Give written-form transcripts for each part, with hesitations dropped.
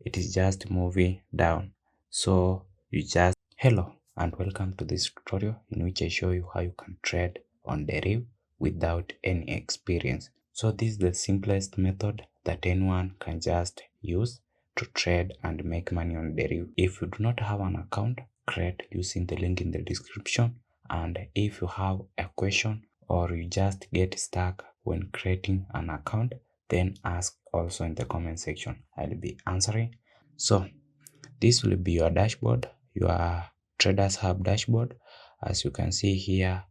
it is just moving down. So you just hello and welcome to this tutorial in which I show you how you can trade on Deriv without any experience. So this is the simplest method that anyone can just use to trade and make money on Deriv. If you do not have an account, create using the link in the description. And if you have a question or you just get stuck when creating an account, then ask also in the comment section. I'll be answering. So this will be your dashboard, your Traders Hub dashboard. As you can see here,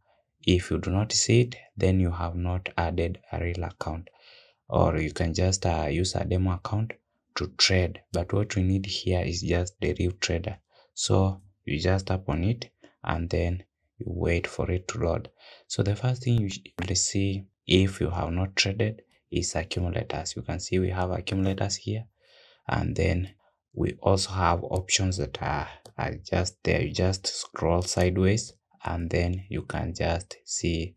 if you do not see it, then you have not added a real account, or you can just use a demo account to trade. But what we need here is just the Deriv Trader. So you just tap on it and then you wait for it to load. So the first thing you will see if you have not traded is accumulators. You can see we have accumulators here, and then we also have options that are just there. You just scroll sideways and then you can just see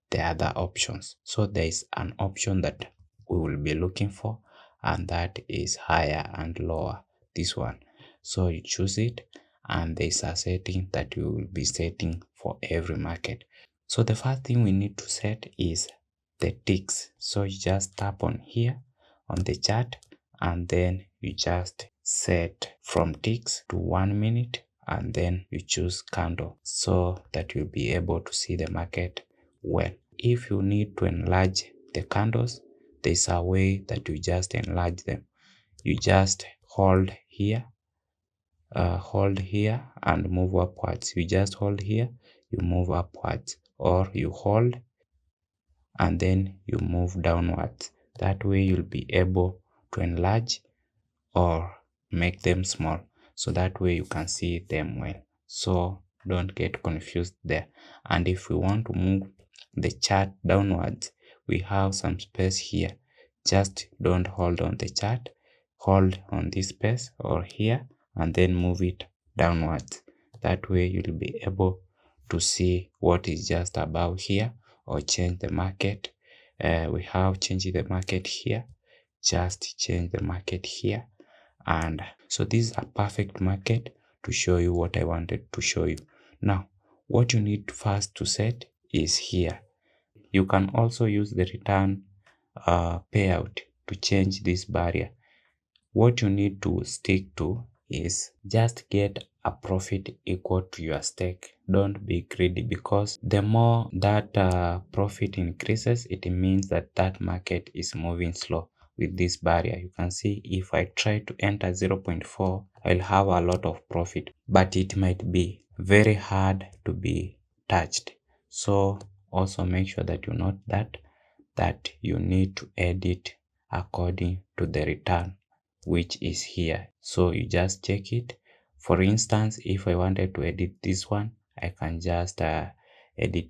the other options. So there is an option that we will be looking for, and that is higher and lower, this one. So you choose it, and there is a setting that you will be setting for every market. So the first thing we need to set is the ticks. So you just tap on here on the chart, and then you just set from ticks to 1 minute, and then you choose candle so that you'll be able to see the market well. If you need to enlarge the candles, there's a way that you just enlarge them. You just hold here and move upwards. You just hold here, you move upwards, or you hold and then you move downwards. That way you'll be able to enlarge or make them small, so that way you can see them well. So don't get confused there. And if we want to move the chart downwards, we have some space here. Just don't hold on the chart, hold on this space or here, and then move it downwards. That way you'll be able to see what is just above here, or change the market. We have changed the market here. Just change the market here. And so this is a perfect market to show you what I wanted to show you. Now, what you need first to set is here. You can also use the return payout to change this barrier. What you need to stick to is just get a profit equal to your stake. Don't be greedy, because the more that profit increases, it means that that market is moving slow. With this barrier, you can see if I try to enter 0.4, I'll have a lot of profit, but it might be very hard to be touched. So also make sure that you note that you need to edit according to the return, which is here. So you just check it. For instance, if I wanted to edit this one, I can just edit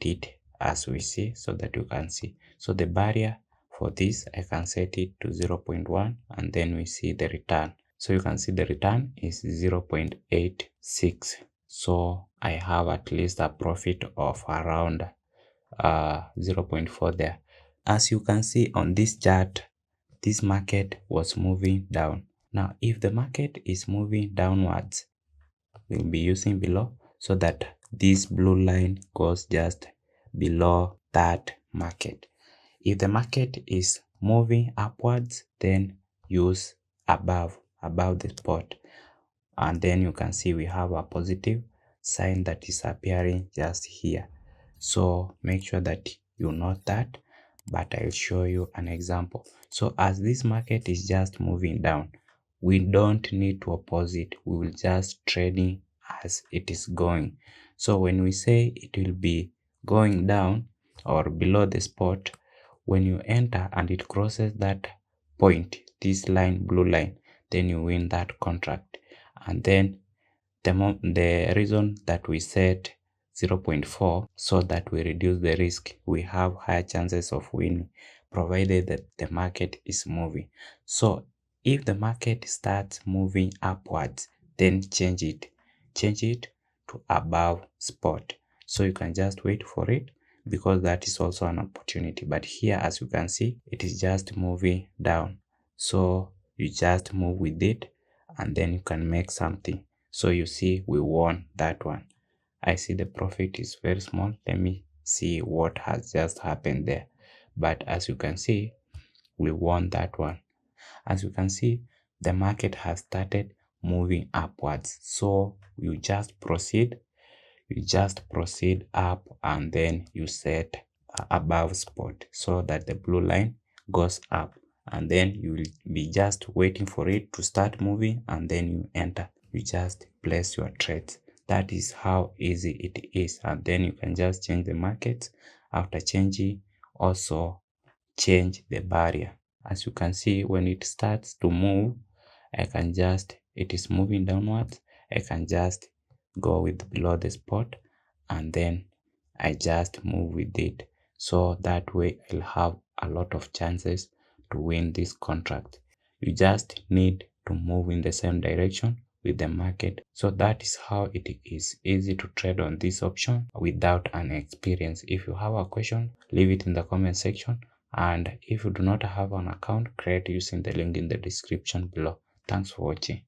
it as we see, so that you can see. So the barrier for this, I can set it to 0.1, and then we see the return. So you can see the return is 0.86. So I have at least a profit of around 0.4 there. As you can see on this chart, this market was moving down. Now, if the market is moving downwards, we'll be using below, so that this blue line goes just below that market. If the market is moving upwards, then use above the spot, and then you can see we have a positive sign that is appearing just here. So make sure that you note that, but I'll show you an example. So as this market is just moving down, we don't need to oppose it. We will just trading as it is going. So when we say it will be going down or below the spot, when you enter and it crosses that point, this line, blue line, then you win that contract. And then the reason that we set 0.4, so that we reduce the risk, we have higher chances of winning, provided that the market is moving. So if the market starts moving upwards, then change it to above spot. So you can just wait for it, because that is also an opportunity. But here, as you can see, it is just moving down. So you just move with it, and then you can make something. So you see we won that one. I see the profit is very small. Let me see what has just happened there. But as you can see, we won that one. As you can see, the market has started moving upwards. So you just proceed up, and then you set above spot so that the blue line goes up, and then you will be just waiting for it to start moving, and then you enter. You just place your trades. That is how easy it is. And then you can just change the market. After changing, also change the barrier. As you can see, when it starts to move, it is moving downwards, I can just go with below the spot, and then I just move with it. So that way I'll have a lot of chances to win this contract. You just need to move in the same direction with the market. So that is how it is easy to trade on this option without an experience. If you have a question, leave it in the comment section. And if you do not have an account, create using the link in the description below. Thanks for watching.